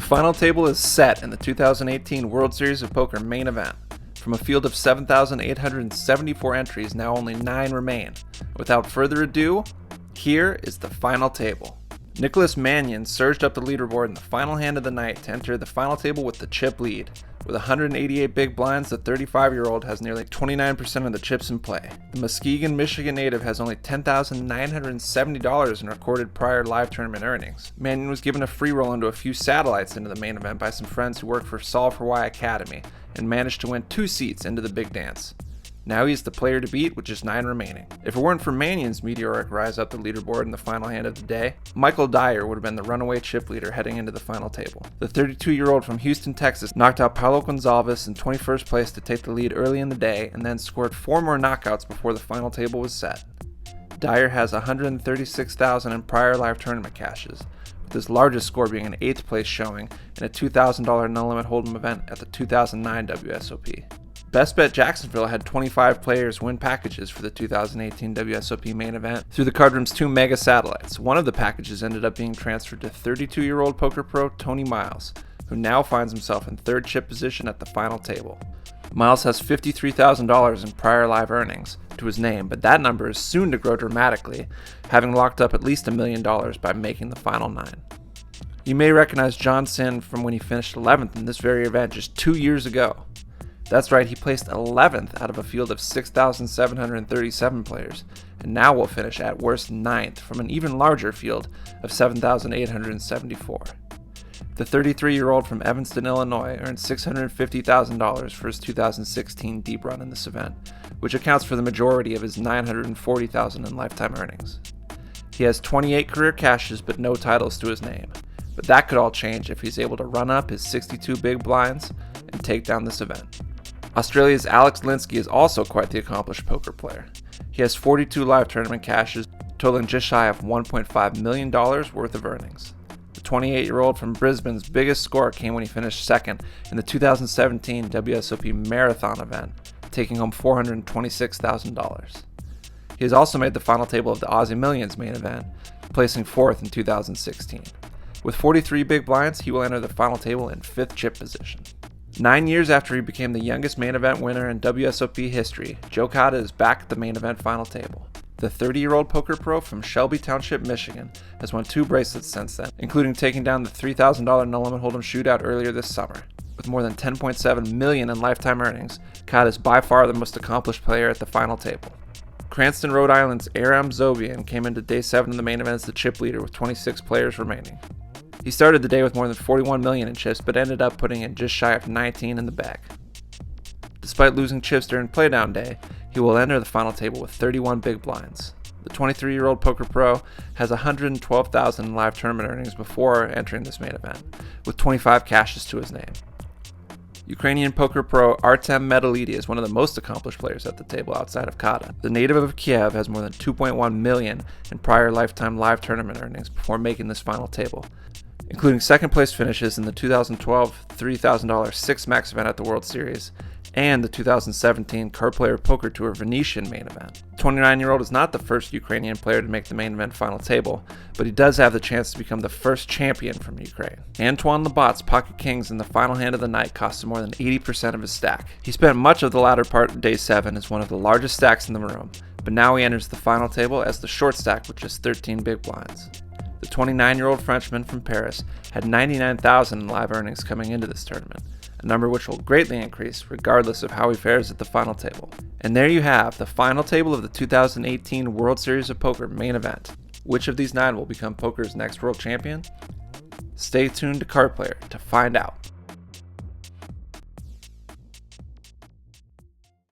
final table is set in the 2018 World Series of Poker main event. From a field of 7,874 entries, now only 9 remain. Without further ado, here is the final table. Nicolas Mannion surged up the leaderboard in the final hand of the night to enter the final table with the chip lead. With 188 big blinds, the 35-year-old has nearly 29% of the chips in play. The Muskegon, Michigan native has only $10,970 in recorded prior live tournament earnings. Mannion was given a free roll into a few satellites into the main event by some friends who work for Solve for Why Academy and managed to win 2 seats into the big dance. Now he's the player to beat with just 9 remaining. If it weren't for Mannion's meteoric rise up the leaderboard in the final hand of the day, Michael Dyer would have been the runaway chip leader heading into the final table. The 32-year-old from Houston, Texas knocked out Paulo Gonzalez in 21st place to take the lead early in the day and then scored 4 more knockouts before the final table was set. Dyer has $136,000 in prior live tournament cashes, with his largest score being an 8th place showing in a $2,000 no-limit hold'em event at the 2009 WSOP. Best Bet Jacksonville had 25 players win packages for the 2018 WSOP main event through the card room's 2 mega satellites. One of the packages ended up being transferred to 32-year-old poker pro Tony Miles, who now finds himself in 3rd chip position at the final table. Miles has $53,000 in prior live earnings to his name, but that number is soon to grow dramatically, having locked up at least $1 million by making the final 9. You may recognize John Sin from when he finished 11th in this very event just 2 years ago. That's right, he placed 11th out of a field of 6,737 players, and now will finish at worst 9th from an even larger field of 7,874. The 33-year-old from Evanston, Illinois earned $650,000 for his 2016 deep run in this event, which accounts for the majority of his $940,000 in lifetime earnings. He has 28 career cashes but no titles to his name, but that could all change if he's able to run up his 62 big blinds and take down this event. Australia's Alex Lenski is also quite the accomplished poker player. He has 42 live tournament cashes, totaling just shy of $1.5 million worth of earnings. The 28-year-old from Brisbane's biggest score came when he finished 2nd in the 2017 WSOP Marathon event, taking home $426,000. He has also made the final table of the Aussie Millions main event, placing 4th in 2016. With 43 big blinds, he will enter the final table in 5th chip position. 9 years after he became the youngest main event winner in WSOP history, Joe Cotta is back at the main event final table. The 30-year-old poker pro from Shelby Township, Michigan, has won 2 bracelets since then, including taking down the $3,000 no-limit hold'em shootout earlier this summer. With more than $10.7 million in lifetime earnings, Cotta is by far the most accomplished player at the final table. Cranston, Rhode Island's Aramisoviya came into day 7 in the main event as the chip leader with 26 players remaining. He started the day with more than $41 million in chips, but ended up putting in just shy of 19 in the bag. Despite losing chips during playdown day, he will enter the final table with 31 big blinds. The 23-year-old poker pro has $112,000 in live tournament earnings before entering this main event, with 25 cashes to his name. Ukrainian poker pro Artem Metalita is one of the most accomplished players at the table outside of Cotta. The native of Kiev has more than $2.1 million in prior lifetime live tournament earnings before making this final table, including 2nd place finishes in the 2012 $3,000 Six Max event at the World Series and the 2017 Card Player Poker Tour Venetian main event. The 29-year-old is not the first Ukrainian player to make the main event final table, but he does have the chance to become the first champion from Ukraine. Antwuan Labat's Pocket Kings in the final hand of the night cost him more than 80% of his stack. He spent much of the latter part of day 7 as one of the largest stacks in the room, but now he enters the final table as the short stack with just 13 big blinds. The 29-year-old Frenchman from Paris had $99,000 in live earnings coming into this tournament, a number which will greatly increase regardless of how he fares at the final table. And there you have the final table of the 2018 World Series of Poker main event. Which of these 9 will become poker's next world champion? Stay tuned to Card Player to find out.